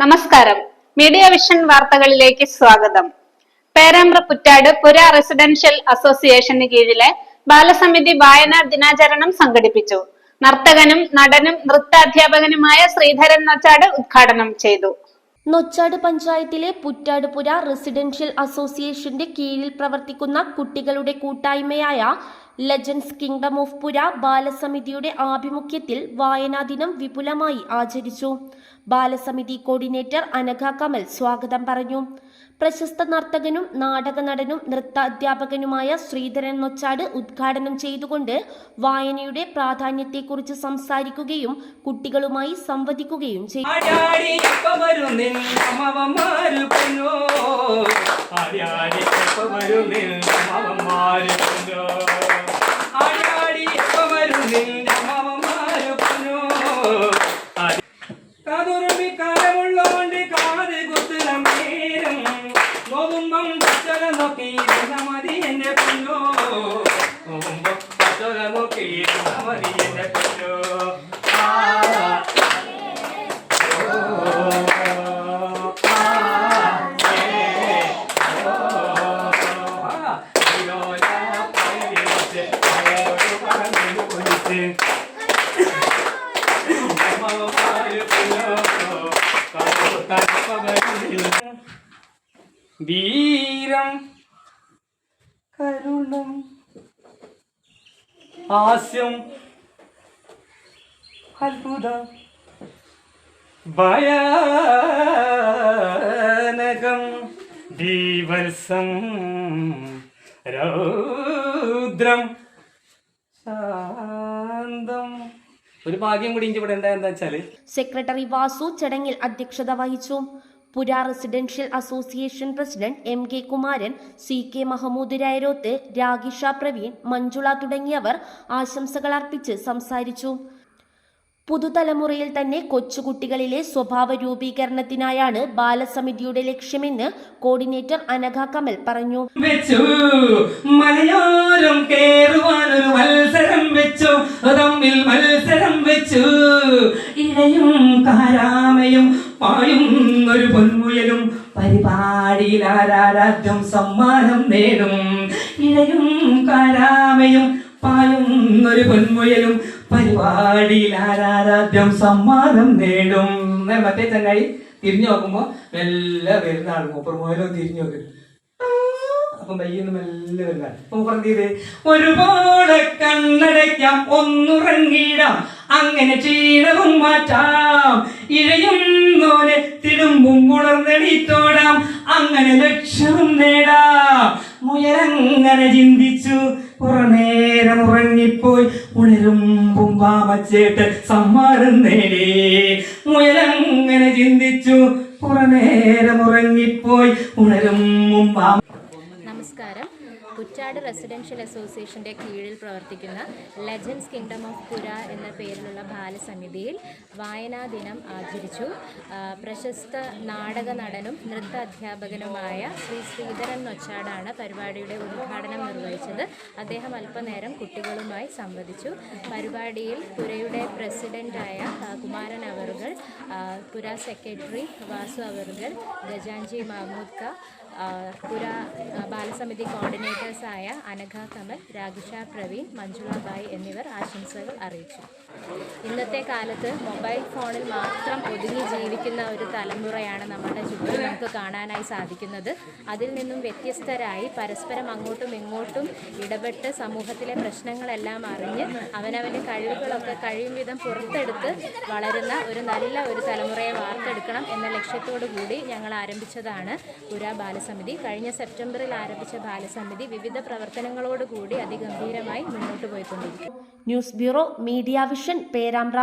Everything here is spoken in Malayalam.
നമസ്കാരം. മീഡിയ വിഷൻ വാർത്തകളിലേക്ക് സ്വാഗതം. പേരാമ്പ്ര പുറ്റാട് പുര റെസിഡൻഷ്യൽ അസോസിയേഷന് കീഴിലെ ബാലസമിതി വായനാ ദിനാചരണം സംഘടിപ്പിച്ചു. നർത്തകനും നടനും നൃത്താധ്യാപകനുമായ ശ്രീധരൻ നൊച്ചാട് ഉദ്ഘാടനം ചെയ്തു. നൊച്ചാട് പഞ്ചായത്തിലെ പുറ്റാടുപുര റെസിഡൻഷ്യൽ അസോസിയേഷന്റെ കീഴിൽ പ്രവർത്തിക്കുന്ന കുട്ടികളുടെ കൂട്ടായ്മയായ ലെജൻസ് കിങ്ഡം ഓഫ് പുര ബാലസമിതിയുടെ ആഭിമുഖ്യത്തിൽ വായനാ ദിനം വിപുലമായി ആചരിച്ചു. ബാലസമിതി കോർഡിനേറ്റർ അനഘ കമൽ സ്വാഗതം പറഞ്ഞു. പ്രശസ്ത നർത്തകനും നാടക നടനും നൃത്താധ്യാപകനുമായ ശ്രീധരൻ നൊച്ചാട് ഉദ്ഘാടനം ചെയ്തുകൊണ്ട് വായനയുടെ പ്രാധാന്യത്തെക്കുറിച്ച് സംസാരിക്കുകയും കുട്ടികളുമായി സംവദിക്കുകയും ചെയ്തു. വീരം കരുണം ഹാസ്യം അത്ഭുത ഭയാനകം ദീവത്സം രൗദ്രം ശാന്തം. ഒരു ഭാഗ്യം കൂടി ഇവിടെ എന്താ വെച്ചാല് സെക്രട്ടറി വാസു ചടങ്ങിൽ അധ്യക്ഷത വഹിച്ചു. പുര residential association president M K Kumaran, C K Mahmood Rayaroth, Ragisha Praveen, Manjula തുടങ്ങിയവർ ആശംസകൾ അർപ്പിച്ച് സംസാരിച്ചു. പുതുതലമുറയിൽ തന്നെ കൊച്ചുകുട്ടികളിലെ സ്വഭാവ രൂപീകരണത്തിനായാണ് ബാലസമിതിയുടെ ലക്ഷ്യമെന്ന് കോർഡിനേറ്റർ അനഘ കമൽ പറഞ്ഞു. മലയാളം കേറുവാനൊരു മത്സരം വെച്ചു, തമ്മിൽ മത്സരം വെച്ചു, ഇഴയും കാരാമയും പായും ഒരു പൊന്മുയലും പരിപാടിയിൽ ആരാരാജ്യം സമ്മാനം നേടും. ഇഴയും കാരാമയും പായും ഒരു പൊന്മുയലും പരിപാടിയിൽ ആരാരാജ്യം സമ്മാനം നേടും. മറ്റേ ചങ്ങായി തിരിഞ്ഞു നോക്കുമ്പോ മെല്ലെ വരുന്നതാണ്. മൂപ്പർമുയലും തിരിഞ്ഞു നോക്കും. അപ്പൊ വയ്യൊന്നും മെല്ലെ വരുന്നതാണ്. മൂപ്പറന്തീത് ഒരുപാട് കണ്ണടയ്ക്കാം, ഒന്നുറങ്ങിടാം, അങ്ങനെ ക്ഷീണവും മാറ്റാം, ഇഴയുന്നോനെ തിടുമ്പും ഉണർന്നെണീറ്റോടാം, അങ്ങനെ ലക്ഷ്യവും നേടാം. മുയലങ്ങനെ ചിന്തിച്ചു, കുറനേരം ഉറങ്ങിപ്പോയി, ഉണരുമ്പും വാമച്ചേട്ട് സമ്മാനം നേടി. മുയലങ്ങനെ ചിന്തിച്ചു, കുറനേരം ഉറങ്ങിപ്പോയി, ഉണരുമ്പും നമസ്കാരം. പുറ്റാട് റെസിഡൻഷ്യൽ അസോസിയേഷൻ്റെ കീഴിൽ പ്രവർത്തിക്കുന്ന ലെജൻസ് കിങ്ഡം ഓഫ് പുര എന്ന പേരിലുള്ള ബാലസമിതിയിൽ വായനാ ദിനം ആചരിച്ചു. പ്രശസ്ത നാടക നടനും നൃത്ത അധ്യാപകനുമായ ശ്രീധരൻ നൊച്ചാടാണ് പരിപാടിയുടെ ഉദ്ഘാടനം നിർവഹിച്ചത്. അദ്ദേഹം അല്പനേരം കുട്ടികളുമായി സംവദിച്ചു. പരിപാടിയിൽ പുരയുടെ പ്രസിഡൻ്റായ കുമാരൻ അവറുകൾ, പുര സെക്രട്ടറി വാസു അവറുകൾ, ഗജാൻജി മഹമ്മൂദ് ക, പുര ബാലസമിതി കോർഡിനേറ്റേഴ്സായ അനഘ കമൽ, രാഗിഷ പ്രവീൺ, മഞ്ജുള ബായ് എന്നിവർ ആശംസകൾ അറിയിച്ചു. ഇന്നത്തെ കാലത്ത് മൊബൈൽ ഫോണിൽ മാത്രം ഒതുങ്ങി ജീവിക്കുന്ന ഒരു തലമുറയാണ് നമ്മുടെ ചുറ്റും നമുക്ക് കാണാനായി സാധിക്കുന്നത്. അതിൽ നിന്നും വ്യത്യസ്തരായി പരസ്പരം അങ്ങോട്ടും ഇങ്ങോട്ടും ഇടപെട്ട് സമൂഹത്തിലെ പ്രശ്നങ്ങളെല്ലാം അറിഞ്ഞ് അവനവൻ്റെ കഴിവുകളൊക്കെ കഴിയും വിധം പുറത്തെടുത്ത് വളരുന്ന ഒരു നല്ല ഒരു തലമുറയെ വാർത്തെടുക്കണം എന്ന ലക്ഷ്യത്തോടു കൂടി ഞങ്ങൾ ആരംഭിച്ചതാണ് പുര ബാലസമിതി. കഴിഞ്ഞ സെപ്റ്റംബറിൽ ആരംഭിച്ച ബാലസമിതി വിവിധ പ്രവർത്തനങ്ങളോടുകൂടി അതിഗംഭീരമായി മുന്നോട്ട് പോയിക്കൊണ്ടിരിക്കും. News bureau, media vision, Perambra.